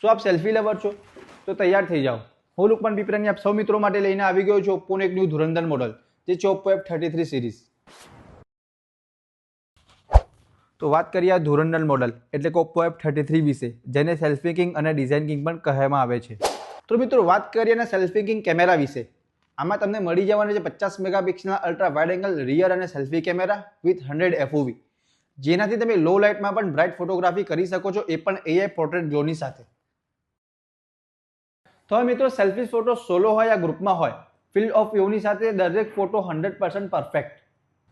શું આપ selfie lover છો? તો તૈયાર થઈ જાઓ. હું લુકમાન પીપરાની આપ સૌ મિત્રો માટે લઈને આવી ગયો છું ઓપ્પોનું એક ન્યૂ ધુરંધર મોડલ, જે છે ઓપ્પો F33 સિરીઝ. તો વાત કરીએ આ ધુરંધર મોડલ એટલે કે ઓપ્પો F33 વિશે, જેને સેલ્ફી કિંગ અને ડિઝાઇન કિંગ પણ કહેવામાં આવે છે. તો મિત્રો વાત કરીએ અને સેલ્ફી કિંગ કેમેરા વિશે. આમાં તમને મળી જવાના છે 50 મેગાપિક્સલના અલ્ટ્રા વાઇડ એંગલ રિયર અને સેલ્ફી કેમેરા વિથ 100 FOV, જેનાથી તમે લો લાઇટમાં પણ બ્રાઇટ ફોટોગ્રાફી કરી શકો છો, એ પણ AI પોર્ટ્રેટ ગ્લોની સાથે. તો હવે મિત્રો સેલ્ફી ફોટો સોલો હોય યા ગ્રુપમાં હોય, ફિલ્ડ ઓફ વ્યૂની સાથે દરેક ફોટો 100% પરફેક્ટ.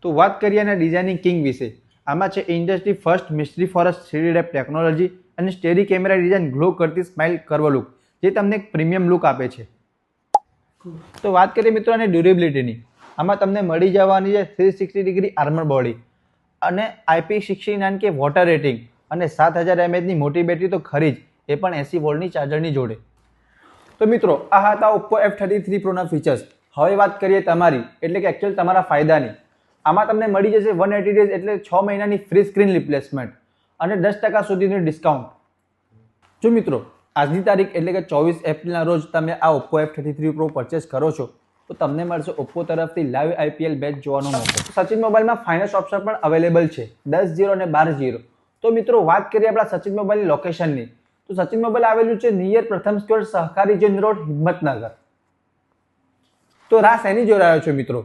તો વાત કરીએ અને ડિઝાઇનિંગ કિંગ વિશે. આમાં છે industry first mystery forest 3D debt technology અને સ્ટેરી કેમેરા ડિઝાઇન ગ્લો કરતી સ્માઇલ કર્વ લુક, જે તમને એક પ્રીમિયમ લુક આપે છે. તો વાત કરીએ મિત્રો અને ડ્યુરેબિલિટીની. આમાં તમને મળી જવાની છે 360 ડિગ્રી આર્મર બોડી અને IP69 કે વોટર રેટિંગ અને 7000 mAh ની મોટી બેટરી તો ખરી જ, એ પણ 80 વોલ્ટની ચાર્જરની જોડે. તો મિત્રો આ હતા ઓપ્પો F33 પ્રોના ફીચર્સ. હવે વાત કરીએ તમારી એટલે કે એકચ્યુઅલ તમારા ફાયદાની. આમાં તમને મળી જશે 180 ડેઝ એટલે 6 મહિનાની ફ્રી સ્ક્રીન રિપ્લેસમેન્ટ અને 10% સુધીનું ડિસ્કાઉન્ટ. જો મિત્રો આજની તારીખ એટલે કે 24 એપ્રિલના રોજ તમે આ ઓપ્પો F33 પ્રો પરચેસ કરો છો, તો તમને મળશે ઓપ્પો તરફથી લાઈવ IPL મેચ જોવાનો મોકો. સચિન મોબાઈલમાં ફાઇનાન્સ ઓપ્શન પણ અવેલેબલ છે 10-0 અને 12-0. તો મિત્રો વાત કરીએ આપણા સચિન મોબાઈલની લોકેશનની, તો સચિન મોબાઈલ આવેલું છે નિયર પ્રથમ સ્ક્વેર સહકારી જૈન રોડ, હિંમતનગર. તો રાહ શેની જોઈ રહ્યો છો મિત્રો?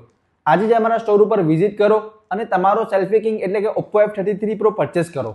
આજે જ અમારા સ્ટોર ઉપર વિઝિટ કરો અને તમારો સેલ્ફી કિંગ એટલે કે ઓપ્પો F33 પ્રો પરચેસ કરો.